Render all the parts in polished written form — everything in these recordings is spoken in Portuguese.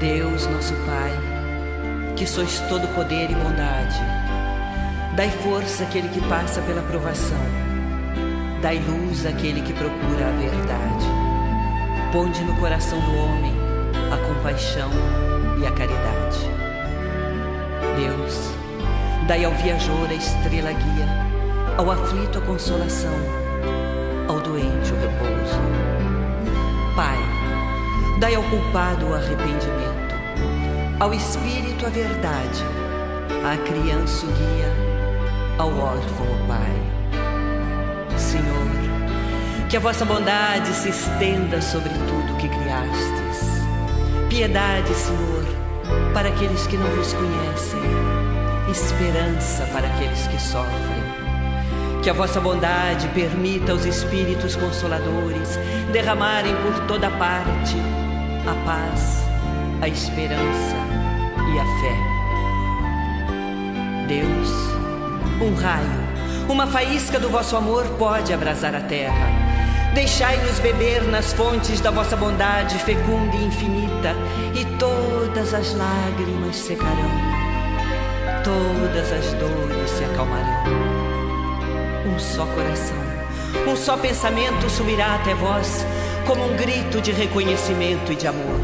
Deus, nosso Pai, que sois todo poder e bondade, dai força àquele que passa pela provação, dai luz àquele que procura a verdade. Ponde no coração do homem a compaixão e a caridade. Deus, dai ao viajor a estrela guia, ao aflito a consolação, ao doente o repouso. Pai, dai ao culpado o arrependimento, ao espírito a verdade, à criança o guia, ao órfão o Pai. Senhor, que a vossa bondade se estenda sobre tudo que criastes. Piedade, Senhor, para aqueles que não vos conhecem, esperança para aqueles que sofrem. Que a vossa bondade permita aos Espíritos Consoladores derramarem por toda parte a paz, a esperança e a fé. Deus, um raio, uma faísca do vosso amor pode abrasar a terra. Deixai-nos beber nas fontes da vossa bondade fecunda e infinita, e todas as lágrimas secarão, todas as dores se acalmarão. Um só coração, um só pensamento subirá até vós, como um grito de reconhecimento e de amor.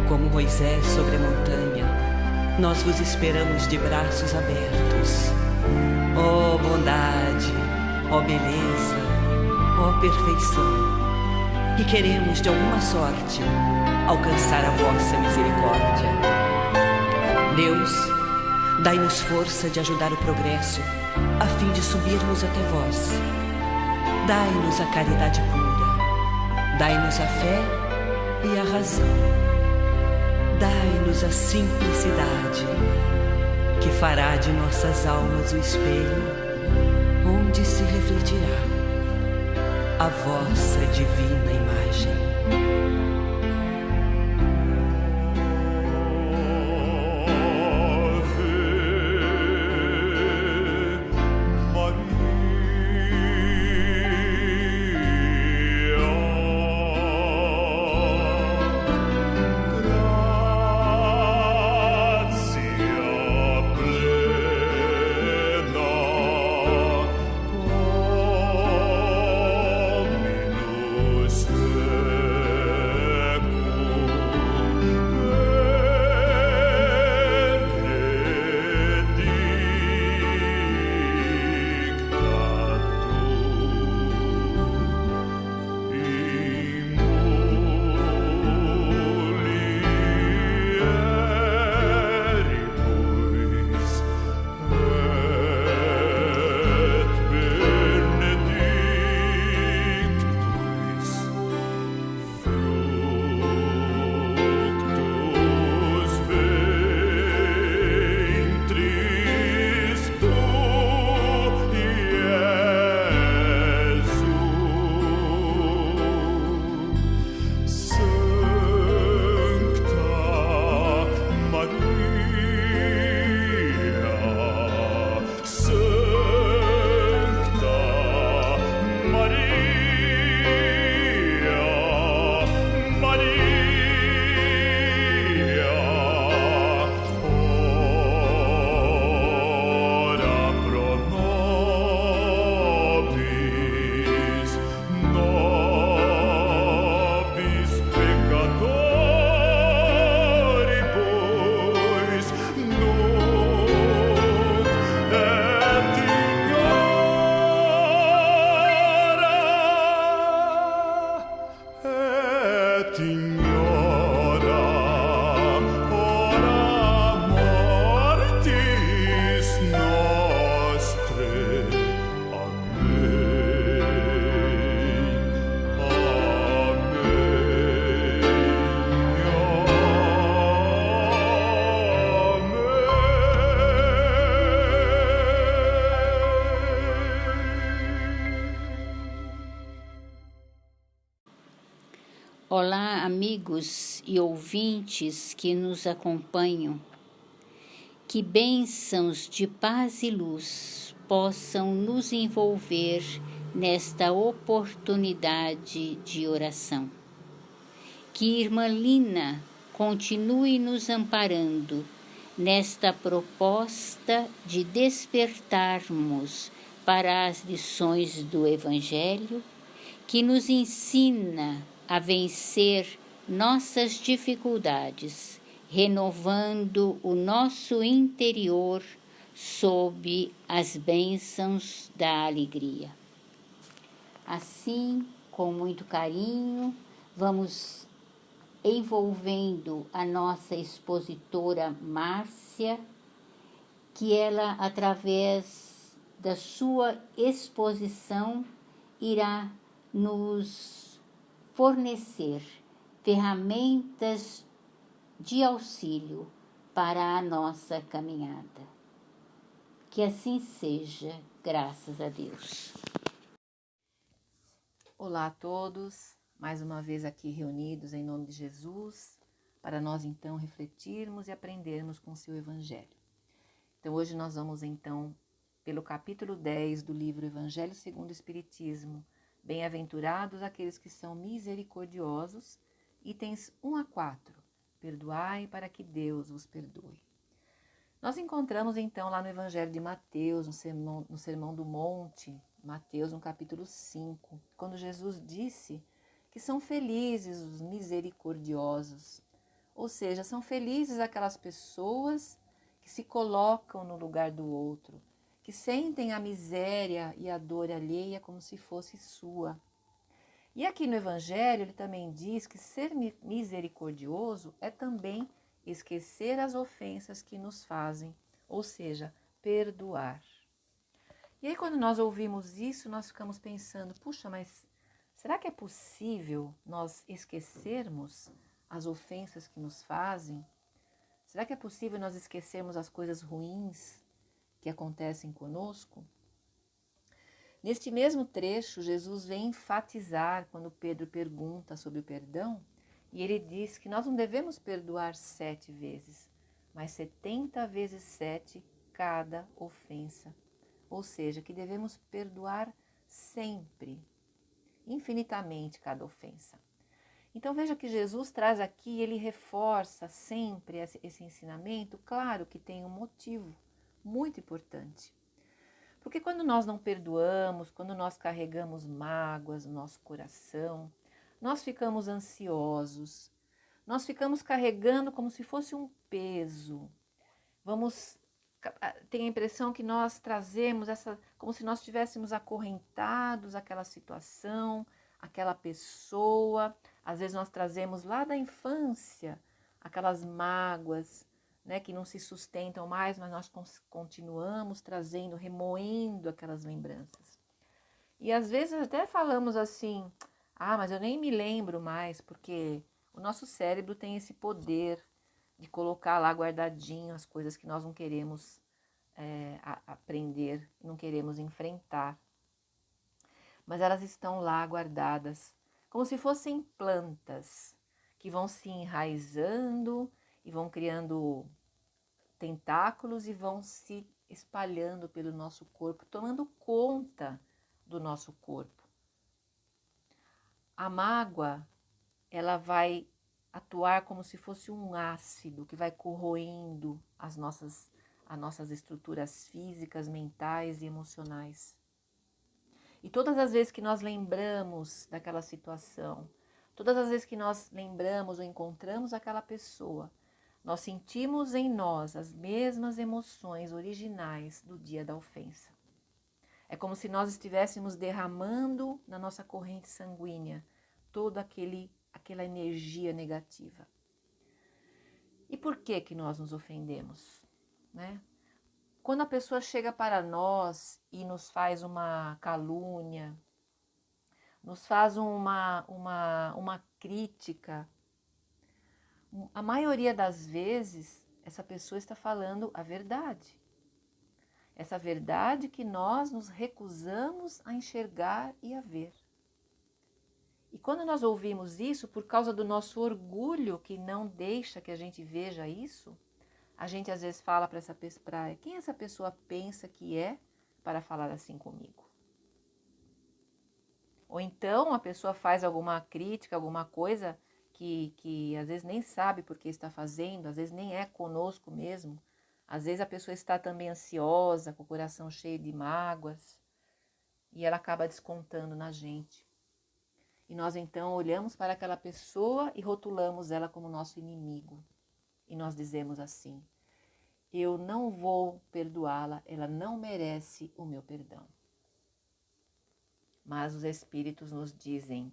Como Moisés sobre a montanha, nós vos esperamos de braços abertos. Ó bondade, ó beleza, ó perfeição, e queremos de alguma sorte alcançar a vossa misericórdia. Deus, dai-nos força de ajudar o progresso, a fim de subirmos até vós. Dai-nos a caridade pura, dai-nos a fé e a razão. Dai-nos a simplicidade, que fará de nossas almas o espelho, onde se refletirá a vossa divina imagem. Olá, amigos e ouvintes que nos acompanham. Que bênçãos de paz e luz possam nos envolver nesta oportunidade de oração. Que Irmã Lina continue nos amparando nesta proposta de despertarmos para as lições do Evangelho, que nos ensina a vencer nossas dificuldades, renovando o nosso interior sob as bênçãos da alegria. Assim, com muito carinho, vamos envolvendo a nossa expositora Márcia, que ela, através da sua exposição, irá nos fornecer ferramentas de auxílio para a nossa caminhada. Que assim seja, graças a Deus. Olá a todos, mais uma vez aqui reunidos em nome de Jesus, para nós então refletirmos e aprendermos com o seu Evangelho. Então hoje nós vamos então pelo capítulo 10 do livro Evangelho segundo o Espiritismo, Bem-aventurados aqueles que são misericordiosos, itens 1 a 4, perdoai para que Deus vos perdoe. Nós encontramos então lá no Evangelho de Mateus, no Sermão do Monte, Mateus no capítulo 5, quando Jesus disse que são felizes os misericordiosos, ou seja, são felizes aquelas pessoas que se colocam no lugar do outro, que sentem a miséria e a dor alheia como se fosse sua. E aqui no Evangelho ele também diz que ser misericordioso é também esquecer as ofensas que nos fazem, ou seja, perdoar. E aí quando nós ouvimos isso, nós ficamos pensando, puxa, mas será que é possível nós esquecermos as ofensas que nos fazem? Será que é possível nós esquecermos as coisas ruins que acontecem conosco? Neste mesmo trecho, Jesus vem enfatizar quando Pedro pergunta sobre o perdão, e ele diz que nós não devemos perdoar 7 vezes, mas 70 vezes 7 cada ofensa. Ou seja, que devemos perdoar sempre, infinitamente cada ofensa. Então veja que Jesus traz aqui, ele reforça sempre esse ensinamento, claro que tem um motivo muito importante. Porque quando nós não perdoamos, quando nós carregamos mágoas no nosso coração, nós ficamos ansiosos, nós ficamos carregando como se fosse um peso. Tem a impressão que nós trazemos como se nós estivéssemos acorrentados àquela situação, àquela pessoa. Às vezes nós trazemos lá da infância aquelas mágoas, né, que não se sustentam mais, mas nós continuamos trazendo, remoendo aquelas lembranças. E às vezes até falamos assim, mas eu nem me lembro mais, porque o nosso cérebro tem esse poder de colocar lá guardadinho as coisas que nós não queremos aprender, não queremos enfrentar. Mas elas estão lá guardadas, como se fossem plantas que vão se enraizando e vão criando tentáculos e vão se espalhando pelo nosso corpo, tomando conta do nosso corpo. A mágoa, ela vai atuar como se fosse um ácido que vai corroendo as nossas estruturas físicas, mentais e emocionais. E todas as vezes que nós lembramos daquela situação, todas as vezes que nós lembramos ou encontramos aquela pessoa, nós sentimos em nós as mesmas emoções originais do dia da ofensa. É como se nós estivéssemos derramando na nossa corrente sanguínea toda aquela energia negativa. E por que nós nos ofendemos, né? Quando a pessoa chega para nós e nos faz uma calúnia, nos faz uma crítica, a maioria das vezes essa pessoa está falando a verdade. Essa verdade que nós nos recusamos a enxergar e a ver. E quando nós ouvimos isso, por causa do nosso orgulho que não deixa que a gente veja isso, a gente às vezes fala para essa pessoa, quem essa pessoa pensa que é para falar assim comigo? Ou então a pessoa faz alguma crítica, alguma coisa que às vezes nem sabe por que está fazendo, às vezes nem é conosco mesmo. Às vezes a pessoa está também ansiosa, com o coração cheio de mágoas, e ela acaba descontando na gente. E nós então olhamos para aquela pessoa e rotulamos ela como nosso inimigo. E nós dizemos assim: eu não vou perdoá-la, ela não merece o meu perdão. Mas os Espíritos nos dizem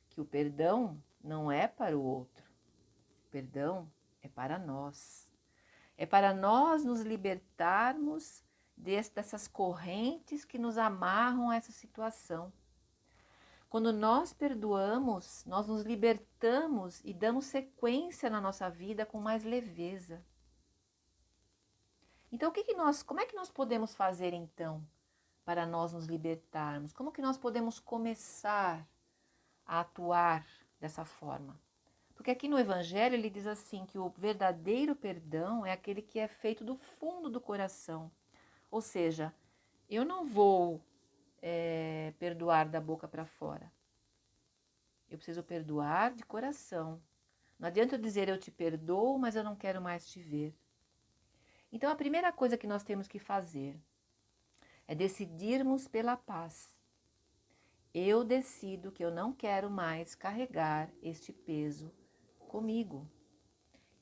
que o perdão não é para o outro. O perdão é para nós. É para nós nos libertarmos dessas correntes que nos amarram a essa situação. Quando nós perdoamos, nós nos libertamos e damos sequência na nossa vida com mais leveza. Então, como é que nós podemos fazer então para nós nos libertarmos? Como que nós podemos começar a atuar dessa forma? Porque aqui no Evangelho ele diz assim que o verdadeiro perdão é aquele que é feito do fundo do coração. Ou seja, eu não vou perdoar da boca para fora. Eu preciso perdoar de coração. Não adianta eu dizer eu te perdoo, mas eu não quero mais te ver. Então a primeira coisa que nós temos que fazer é decidirmos pela paz. Eu decido que eu não quero mais carregar este peso comigo.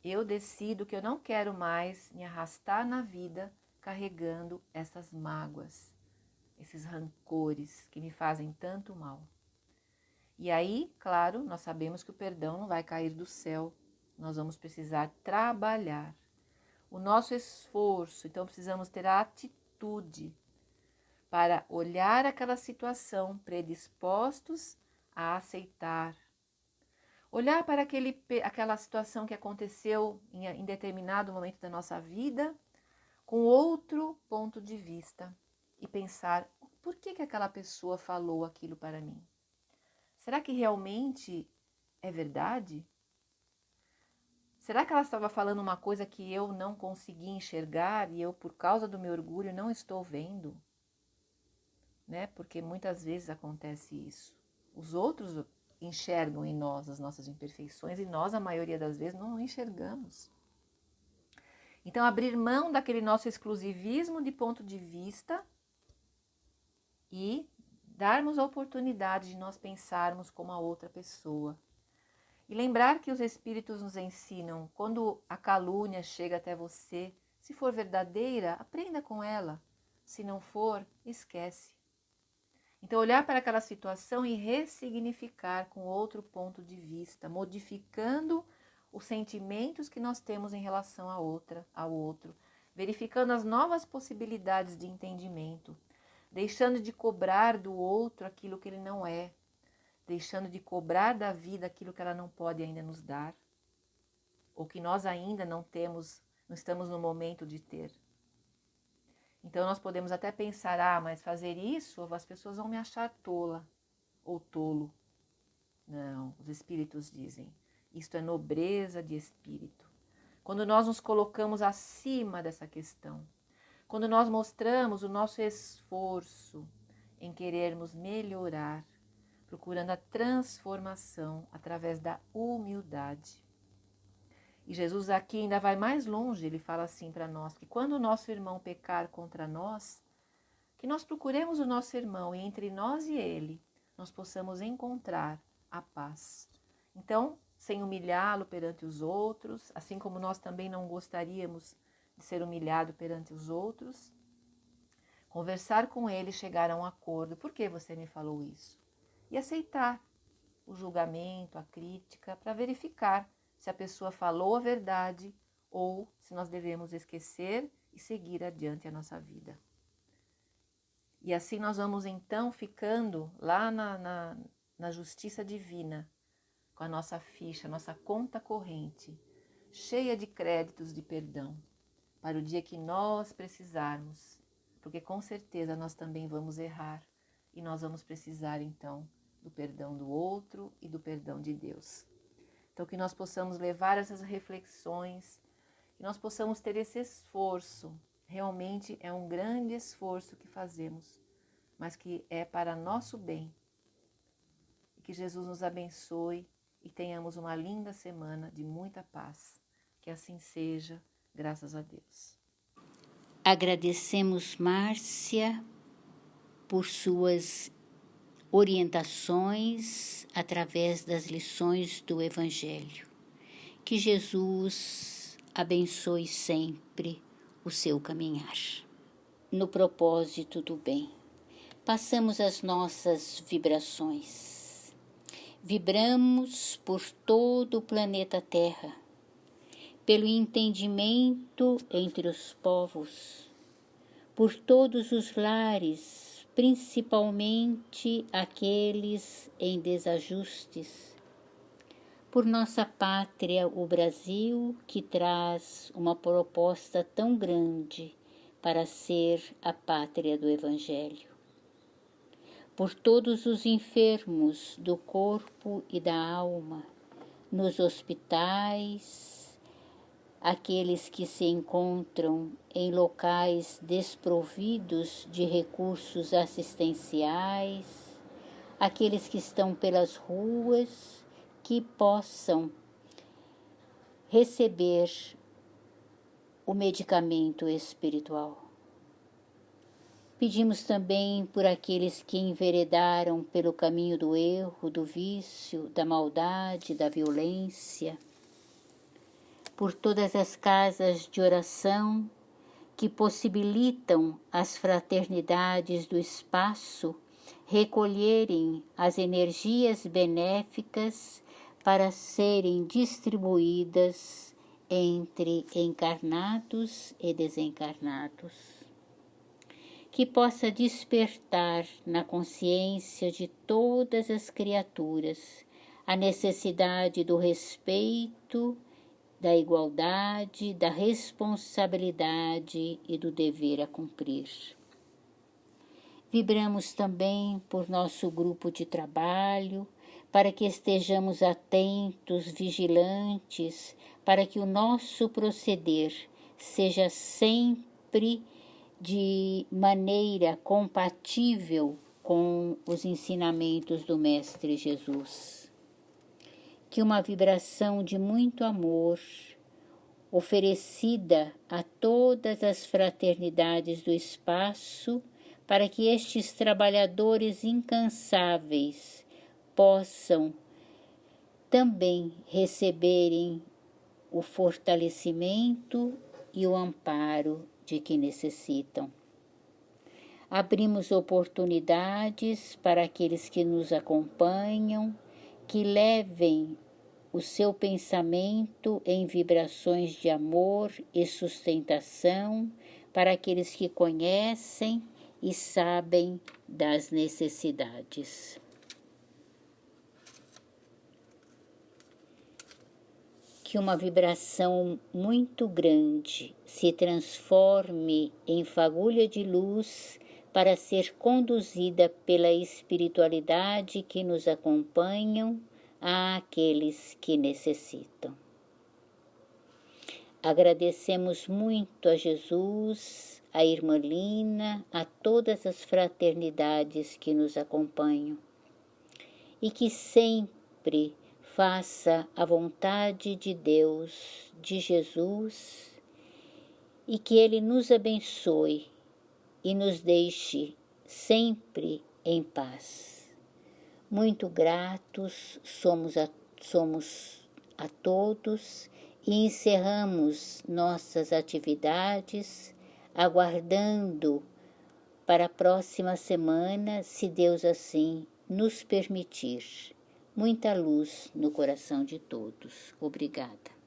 Eu decido que eu não quero mais me arrastar na vida carregando essas mágoas, esses rancores que me fazem tanto mal. E aí, claro, nós sabemos que o perdão não vai cair do céu. Nós vamos precisar trabalhar o nosso esforço. Então precisamos ter a atitude para olhar aquela situação predispostos a aceitar. Olhar para aquela situação que aconteceu em determinado momento da nossa vida com outro ponto de vista e pensar: por que aquela pessoa falou aquilo para mim? Será que realmente é verdade? Será que ela estava falando uma coisa que eu não consegui enxergar e eu, por causa do meu orgulho, não estou vendo? Né? Porque muitas vezes acontece isso. Os outros enxergam em nós as nossas imperfeições e nós, a maioria das vezes, não enxergamos. Então, abrir mão daquele nosso exclusivismo de ponto de vista e darmos a oportunidade de nós pensarmos como a outra pessoa. E lembrar que os Espíritos nos ensinam, quando a calúnia chega até você, se for verdadeira, aprenda com ela. Se não for, esquece. Então, olhar para aquela situação e ressignificar com outro ponto de vista, modificando os sentimentos que nós temos em relação ao outro, verificando as novas possibilidades de entendimento, deixando de cobrar do outro aquilo que ele não é, deixando de cobrar da vida aquilo que ela não pode ainda nos dar, ou que nós ainda não temos, não estamos no momento de ter. Então nós podemos até pensar, mas fazer isso as pessoas vão me achar tola ou tolo. Não, os Espíritos dizem, isto é nobreza de espírito. Quando nós nos colocamos acima dessa questão, quando nós mostramos o nosso esforço em querermos melhorar, procurando a transformação através da humildade. E Jesus aqui ainda vai mais longe, ele fala assim para nós, que quando o nosso irmão pecar contra nós, que nós procuremos o nosso irmão e entre nós e ele, nós possamos encontrar a paz. Então, sem humilhá-lo perante os outros, assim como nós também não gostaríamos de ser humilhado perante os outros, conversar com ele e chegar a um acordo. Por que você me falou isso? E aceitar o julgamento, a crítica, para verificar se a pessoa falou a verdade ou se nós devemos esquecer e seguir adiante a nossa vida. E assim nós vamos então ficando lá na justiça divina, com a nossa ficha, nossa conta corrente, cheia de créditos de perdão, para o dia que nós precisarmos, porque com certeza nós também vamos errar e nós vamos precisar então do perdão do outro e do perdão de Deus. Então que nós possamos levar essas reflexões, que nós possamos ter esse esforço, realmente é um grande esforço que fazemos, mas que é para nosso bem. E que Jesus nos abençoe e tenhamos uma linda semana de muita paz. Que assim seja, graças a Deus. Agradecemos Márcia por suas orientações através das lições do Evangelho. Que Jesus abençoe sempre o seu caminhar. No propósito do bem, passamos as nossas vibrações. Vibramos por todo o planeta Terra, pelo entendimento entre os povos, por todos os lares, principalmente aqueles em desajustes, por nossa pátria, o Brasil, que traz uma proposta tão grande para ser a pátria do Evangelho, por todos os enfermos do corpo e da alma, nos hospitais, aqueles que se encontram em locais desprovidos de recursos assistenciais, aqueles que estão pelas ruas, que possam receber o medicamento espiritual. Pedimos também por aqueles que enveredaram pelo caminho do erro, do vício, da maldade, da violência, por todas as casas de oração que possibilitam as fraternidades do espaço recolherem as energias benéficas para serem distribuídas entre encarnados e desencarnados. Que possa despertar na consciência de todas as criaturas a necessidade do respeito, da igualdade, da responsabilidade e do dever a cumprir. Vibramos também por nosso grupo de trabalho, para que estejamos atentos, vigilantes, para que o nosso proceder seja sempre de maneira compatível com os ensinamentos do Mestre Jesus. Que uma vibração de muito amor, oferecida a todas as fraternidades do espaço, para que estes trabalhadores incansáveis possam também receberem o fortalecimento e o amparo de que necessitam. Abrimos oportunidades para aqueles que nos acompanham, que levem o seu pensamento em vibrações de amor e sustentação para aqueles que conhecem e sabem das necessidades. Que uma vibração muito grande se transforme em fagulha de luz para ser conduzida pela espiritualidade que nos acompanham àqueles que necessitam. Agradecemos muito a Jesus, a Irmã Lina, a todas as fraternidades que nos acompanham e que sempre faça a vontade de Deus, de Jesus, e que Ele nos abençoe e nos deixe sempre em paz. Muito gratos somos a todos e encerramos nossas atividades, aguardando para a próxima semana, se Deus assim nos permitir. Muita luz no coração de todos. Obrigada.